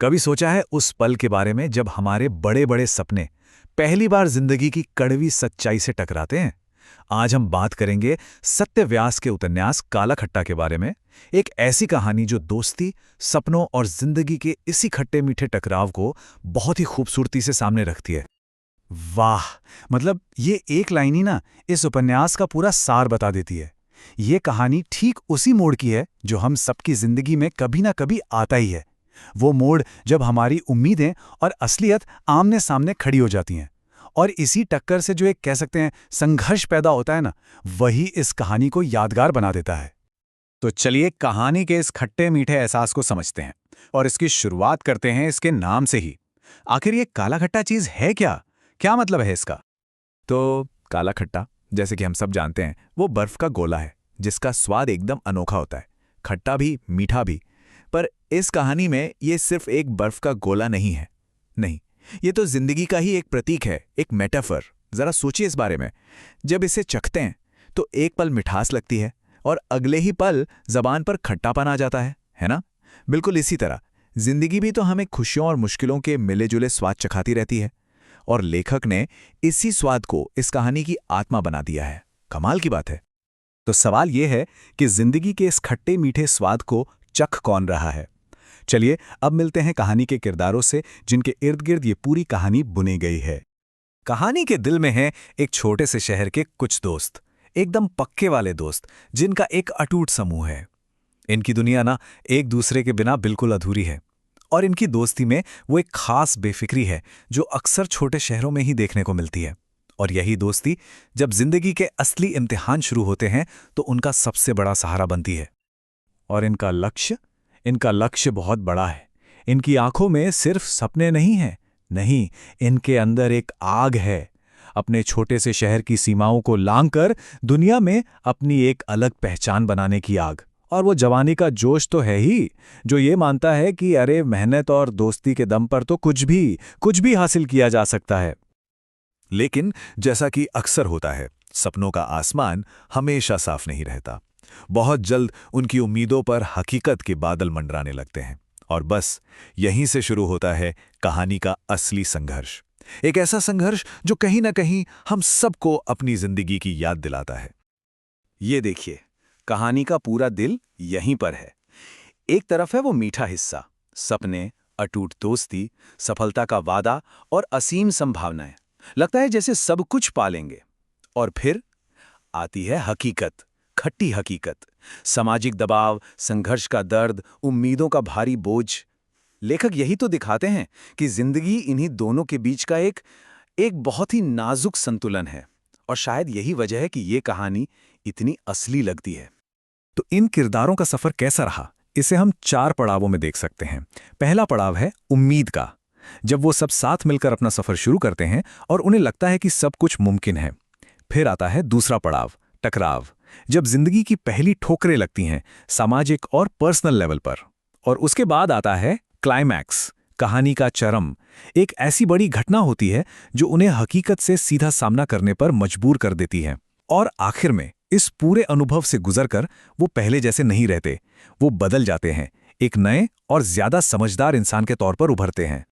कभी सोचा है उस पल के बारे में जब हमारे बड़े बड़े सपने पहली बार जिंदगी की कड़वी सच्चाई से टकराते हैं। आज हम बात करेंगे सत्य व्यास के उपन्यास काला खट्टा के बारे में। एक ऐसी कहानी जो दोस्ती, सपनों और जिंदगी के इसी खट्टे मीठे टकराव को बहुत ही खूबसूरती से सामने रखती है। वाह, मतलब ये एक लाइन ही ना इस उपन्यास का पूरा सार बता देती है। ये कहानी ठीक उसी मोड़ की है जो हम सबकी जिंदगी में कभी ना कभी आता ही है। वो मोड़ जब हमारी उम्मीदें और असलियत आमने सामने खड़ी हो जाती हैं, और इसी टक्कर से जो एक कह सकते हैं संघर्ष पैदा होता है ना, वही इस कहानी को यादगार बना देता है। तो चलिए कहानी के इस खट्टे मीठे एहसास को समझते हैं और इसकी शुरुआत करते हैं इसके नाम से ही। आखिर ये काला खट्टा चीज है क्या? क्या मतलब है इसका? तो काला खट्टा, जैसे कि हम सब जानते हैं, वो बर्फ का गोला है जिसका स्वाद एकदम अनोखा होता है, खट्टा भी मीठा भी। पर इस कहानी में ये सिर्फ एक बर्फ का गोला नहीं है। नहीं, ये तो जिंदगी का ही एक प्रतीक है, एक मेटाफर। जरा सोचिए इस बारे में। जब इसे चखते हैं तो एक पल मिठास लगती है और अगले ही पल जबान पर खट्टापन आ जाता है ना? बिल्कुल इसी तरह जिंदगी भी तो हमें खुशियों और मुश्किलों के मिले जुले स्वाद चखाती रहती है, और लेखक ने इसी स्वाद को इस कहानी की आत्मा बना दिया है। कमाल की बात है। तो सवाल यह है कि जिंदगी के इस खट्टे मीठे स्वाद को चख कौन रहा है? चलिए अब मिलते हैं कहानी के किरदारों से जिनके इर्द गिर्द ये पूरी कहानी बुनी गई है। कहानी के दिल में है एक छोटे से शहर के कुछ दोस्त, एकदम पक्के वाले दोस्त जिनका एक अटूट समूह है। इनकी दुनिया ना एक दूसरे के बिना बिल्कुल अधूरी है, और इनकी दोस्ती में वो एक खास बेफिक्री है जो अक्सर छोटे शहरों में ही देखने को मिलती है। और यही दोस्ती जब जिंदगी के असली इम्तिहान शुरू होते हैं तो उनका सबसे बड़ा सहारा बनती है। और इनका लक्ष्य बहुत बड़ा है। इनकी आंखों में सिर्फ सपने नहीं हैं, नहीं, इनके अंदर एक आग है, अपने छोटे से शहर की सीमाओं को लांघकर दुनिया में अपनी एक अलग पहचान बनाने की आग। और वो जवानी का जोश तो है ही, जो ये मानता है कि अरे मेहनत और दोस्ती के दम पर तो कुछ भी हासिल किया जा सकता है। लेकिन जैसा कि अक्सर होता है, सपनों का आसमान हमेशा साफ नहीं रहता। बहुत जल्द उनकी उम्मीदों पर हकीकत के बादल मंडराने लगते हैं, और बस यहीं से शुरू होता है कहानी का असली संघर्ष। एक ऐसा संघर्ष जो कहीं ना कहीं हम सबको अपनी जिंदगी की याद दिलाता है। ये देखिए, कहानी का पूरा दिल यहीं पर है। एक तरफ है वो मीठा हिस्सा, सपने, अटूट दोस्ती, सफलता का वादा और असीम संभावनाएं। लगता है जैसे सब कुछ पालेंगे। और फिर आती है हकीकत, खट्टी हकीकत, सामाजिक दबाव, संघर्ष का दर्द, उम्मीदों का भारी बोझ। लेखक यही तो दिखाते हैं कि जिंदगी इन्हीं दोनों के बीच का एक बहुत ही नाजुक संतुलन है। और शायद यही वजह है कि ये कहानी इतनी असली लगती है। तो इन किरदारों का सफर कैसा रहा, इसे हम 4 पड़ावों में देख सकते हैं। पहला पड़ाव है उम्मीद का, जब वो सब साथ मिलकर अपना सफर शुरू करते हैं और उन्हें लगता है कि सब कुछ मुमकिन है। फिर आता है दूसरा पड़ाव, टकराव, जब जिंदगी की पहली ठोकरें लगती हैं, सामाजिक और पर्सनल लेवल पर। और उसके बाद आता है क्लाइमैक्स, कहानी का चरम। एक ऐसी बड़ी घटना होती है जो उन्हें हकीकत से सीधा सामना करने पर मजबूर कर देती है। और आखिर में इस पूरे अनुभव से गुजरकर वो पहले जैसे नहीं रहते, वो बदल जाते हैं, एक नए और ज्यादा समझदार इंसान के तौर पर उभरते हैं।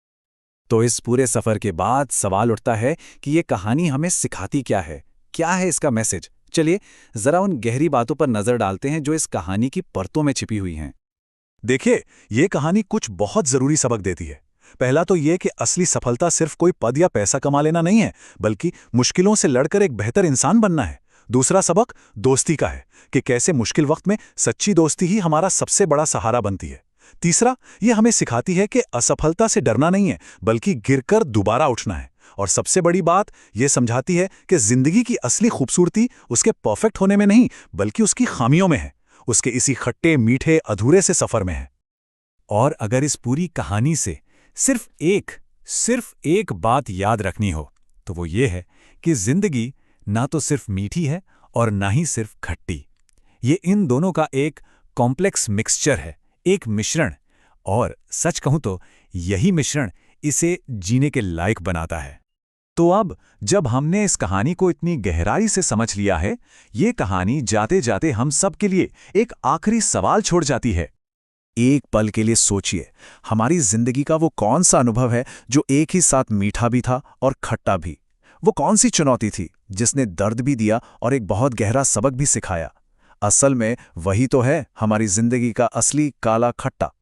तो इस पूरे सफर के बाद सवाल उठता है कि ये कहानी हमें सिखाती क्या है? क्या है इसका मैसेज? चलिए जरा उन गहरी बातों पर नजर डालते हैं जो इस कहानी की परतों में छिपी हुई हैं। देखिए, ये कहानी कुछ बहुत जरूरी सबक देती है। पहला तो ये कि असली सफलता सिर्फ कोई पद या पैसा कमा लेना नहीं है, बल्कि मुश्किलों से लड़कर एक बेहतर इंसान बनना है। दूसरा सबक दोस्ती का है कि कैसे मुश्किल वक्त में सच्ची दोस्ती ही हमारा सबसे बड़ा सहारा बनती है। तीसरा, ये हमें सिखाती है कि असफलता से डरना नहीं है, बल्कि गिरकर दोबारा उठना है। और सबसे बड़ी बात ये समझाती है कि जिंदगी की असली खूबसूरती उसके परफेक्ट होने में नहीं, बल्कि उसकी खामियों में है, उसके इसी खट्टे मीठे अधूरे से सफर में है। और अगर इस पूरी कहानी से सिर्फ एक बात याद रखनी हो, तो वो ये है कि जिंदगी ना तो सिर्फ मीठी है और ना ही सिर्फ खट्टी। ये इन दोनों का एक कॉम्प्लेक्स मिक्सचर है, एक मिश्रण। और सच कहूं तो यही मिश्रण इसे जीने के लायक बनाता है। तो अब जब हमने इस कहानी को इतनी गहराई से समझ लिया है, ये कहानी जाते जाते हम सब के लिए एक आखिरी सवाल छोड़ जाती है। एक पल के लिए सोचिए, हमारी जिंदगी का वो कौन सा अनुभव है जो एक ही साथ मीठा भी था और खट्टा भी। वो कौन सी चुनौती थी जिसने दर्द भी दिया और एक बहुत गहरा सबक भी सिखाया। असल में वही तो है हमारी जिंदगी का असली काला खट्टा।